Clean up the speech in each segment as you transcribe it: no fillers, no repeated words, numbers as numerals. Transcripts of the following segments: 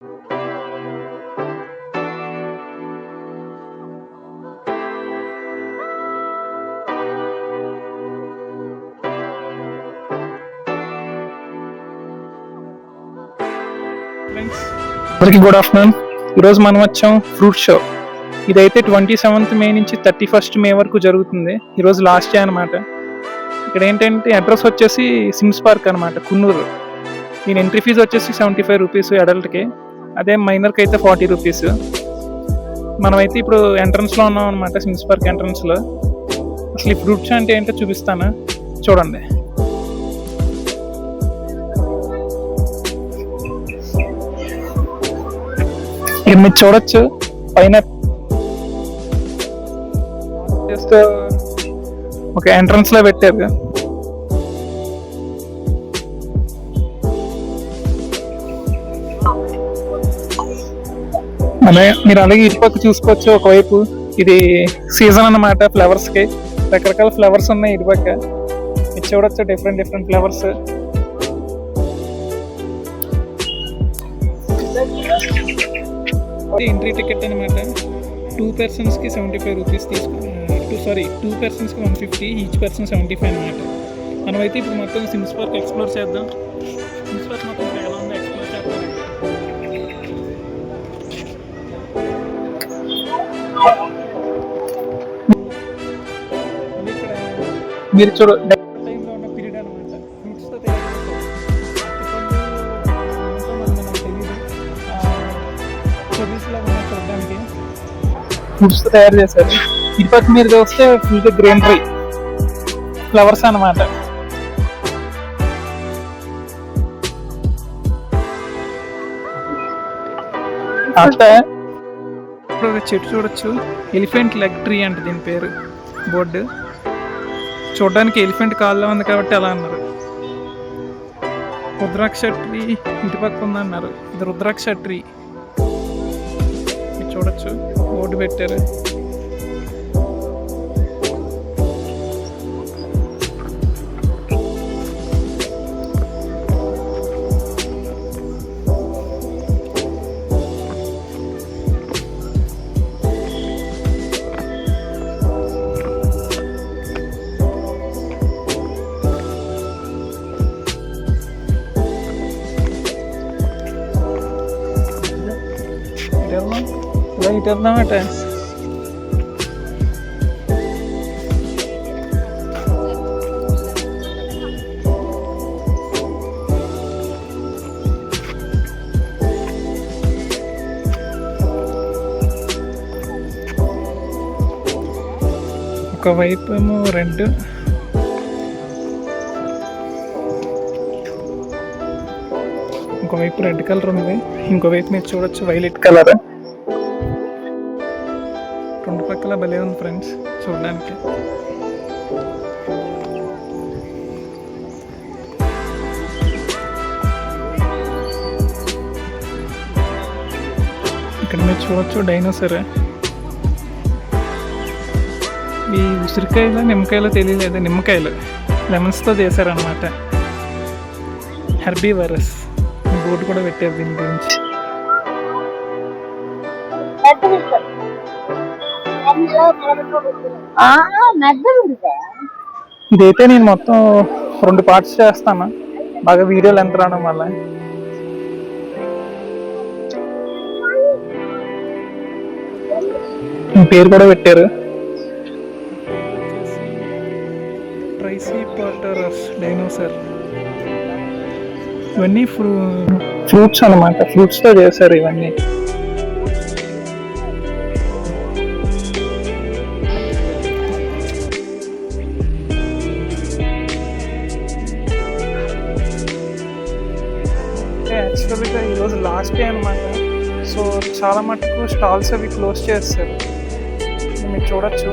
అందరికీ good afternoon. ఈరోజు మనం వచ్చాం ఫ్రూట్ షో. ఇదైతే 27th మే నుంచి 31st మే వరకు జరుగుతుంది. ఈరోజు లాస్ట్ డే అనమాట. ఇక్కడ ఏంటంటే అడ్రస్ వచ్చేసి సిమ్స్ పార్క్ అనమాట, కున్నూరు. దీని ఎంట్రీ ఫీజు వచ్చేసి 75 రూపీస్ అడల్ట్కి, అదే మైనర్కి అయితే 40 రూపీస్. మనమైతే ఇప్పుడు ఎంట్రన్స్లో ఉన్నాం అనమాట, సిమ్స్ పార్క్ ఎంట్రన్స్లో. అసలు ఈ ఫ్రూట్ షో అంటే ఏంటో చూపిస్తాను, చూడండి. మీరు చూడొచ్చు పైన జస్ట్ ఒక ఎంట్రన్స్ లో పెట్టారు. మీరు అలాగే ఇటుపక్క చూసుకోవచ్చు. ఒకవైపు ఇది సీజన్ అన్నమాట ఫ్లవర్స్ కి, రకరకాల ఫ్లవర్స్ ఉన్నాయి ఇటుపక్క. మీరు చూడొచ్చు డిఫరెంట్ ఫ్లవర్స్. ఎంట్రీ టికెట్ అనమాట. 2 personsకి 75 రూపీస్ తీసుకుని 2 personsకి 150, ఈచ్ పర్సన్ 75 అనమాట. మనమైతే ఇప్పుడు మొత్తం సిమ్స్ పార్క్ ఎక్స్ప్లోర్ చేద్దాం. సిమ్స్ పార్క్ మొత్తం ఎలా ఉందో ఎక్స్ప్లోర్ చేద్దాం. ఇక్కడ మీరు చూడ టైంలో ఉన్న పీరియడ్ అనమాట. ఫ్రూట్స్తో తయారు చూడడానికి ఫ్రూట్స్ తయారు చేశారు. ఇటుపక్క మీరు చూస్తే ఫుల్ గ్రీనరీ ఫ్లవర్స్ అనమాట. అంటే ఇప్పుడు ఒక చెట్టు చూడొచ్చు, ఎలిఫెంట్ లెగ్ ట్రీ అంట దీని పేరు. బోర్డు చూడడానికి ఎలిఫెంట్ కాల్లో ఉంది కాబట్టి అలా అన్నారు. రుద్రాక్ష ట్రీ ఇటుపక్క ఉందన్నారు. ఇది రుద్రాక్ష ట్రీ చూడొచ్చు, బోర్డు పెట్టారు. ఇటు వెళ్దామట. ఒకవైపు ఏమో రెడ్, ఇంకోవైపు రెడ్ కలర్ ఉంది, ఇంకోవైపు మీరు చూడొచ్చు వైలెట్ కలర్. రెండు పక్కల భలే ఉంది ఫ్రెండ్స్ చూడడానికి. ఇక్కడ మీరు చూడొచ్చు డైనోసర్. ఈ ఉసిరికాయలు నిమ్మకాయలు తెలియలేదు, నిమ్మకాయలు లెమన్స్తో చేశారనమాట. హెర్బీ వైరస్ బోర్డు కూడా పెట్టారు దీని గురించి. ఇదైతే నేను మొత్తం 2 పార్ట్స్ చేస్తాను, బాగా వీడియోలు ఎంత రావడం వల్ల. పేరు కూడా పెట్టారు, ట్రైసిపాటరస్ డైనోసార్. ఇవన్నీ ఫ్రూట్స్ అనమాట, ఫ్రూట్స్తో చేశారు ఇవన్నీ. యాక్చువల్గా ఈరోజు లాస్ట్ డే అనమాట. సో చాలా మటుకు స్టాల్స్ అవి క్లోజ్ చేస్తారు. మీరు చూడొచ్చు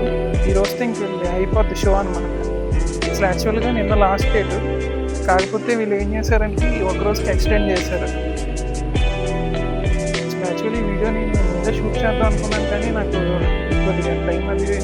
ఈరోజుతో ఇంక అయిపోద్ది షో అనమాట. అసలు యాక్చువల్గా నిన్న లాస్ట్ డేట్, కాకపోతే వీళ్ళు ఏం చేశారంటే ఒక రోజుకి ఎక్స్టెండ్ చేశారు. యాక్చువల్లీ వీడియో నేను ముందే షూట్ చేద్దాం అనుకున్నాను, కానీ నాకు కొద్దిగా టైం అది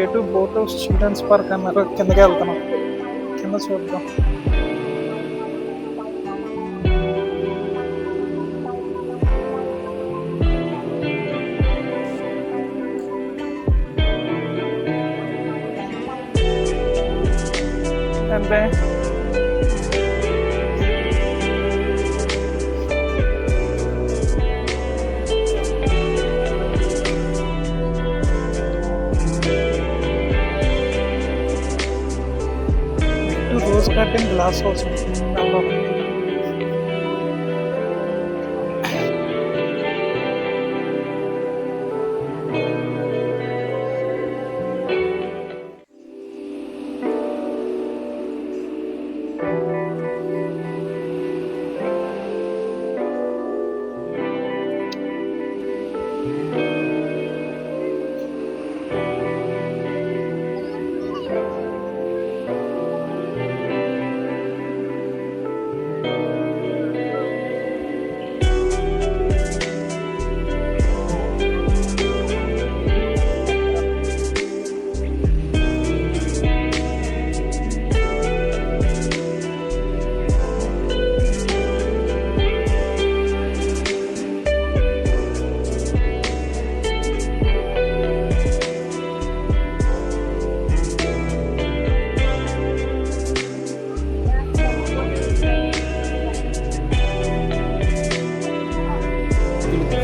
way to boat house children's park అన్నారు. కిందకి వెళ్తున్నాం, కింద చూద్దాం. అంటే రోజ్ గార్డెన్ గ్లాస్ హౌస్ దానిలో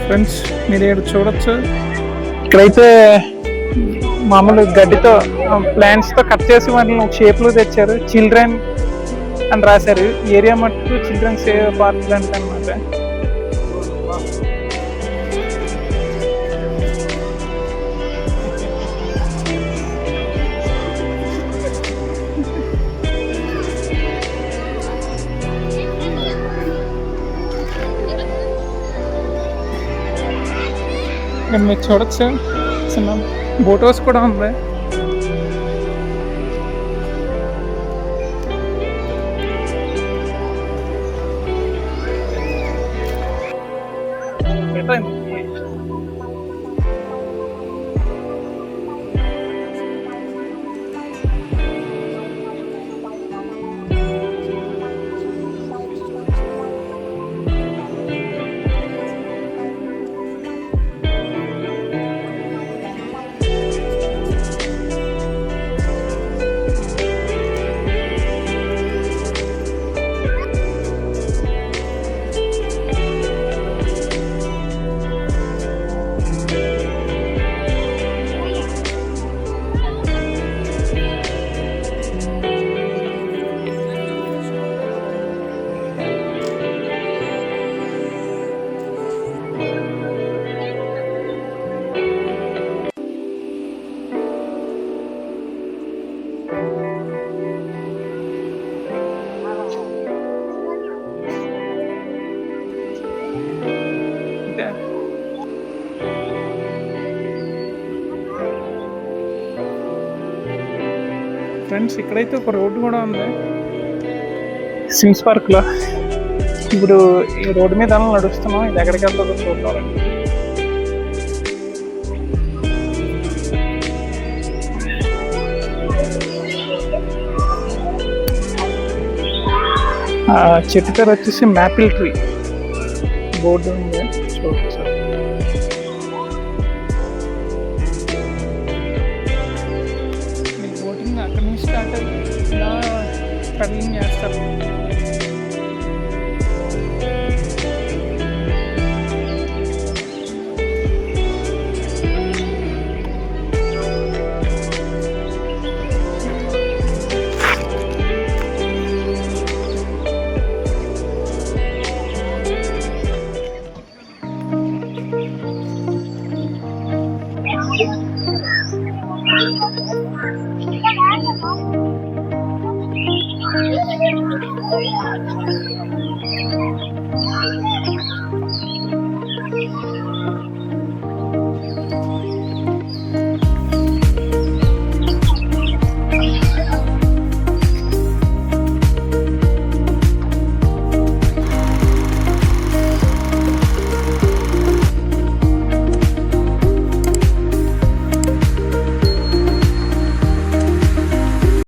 ఫ్రెండ్స్ మీరు ఇక్కడ చూడొచ్చు. ఇక్కడైతే మామూలు గడ్డితో ప్లాంట్స్తో కట్ చేసి వాటిని ఒక షేప్లో తెచ్చారు. చిల్డ్రన్ అని రాశారు. ఏరియా మట్టుకు చిల్డ్రన్స్ పార్క్ అంటే అనమాట. మీరు చూడొచ్చు, చిన్న బోట్ హౌస్ కూడా ఉంది. ఫ్రెండ్స్ ఇక్కడైతే ఒక రోడ్డు కూడా ఉంది సిమ్స్ పార్క్లో. ఇప్పుడు ఈ రోడ్డు మీద నడుస్తున్నాం. ఇది ఎక్కడికి వెళ్తుందో చూడాలి. చెట్టు పేరు వచ్చేసి మ్యాపిల్ ట్రీ. బోర్డు ఉంది చూడొచ్చు. బోటింగ్ అక్కడి నుంచి స్టార్ట్ అయ్యి ఇలా పెడలింగ్ చేస్తారు.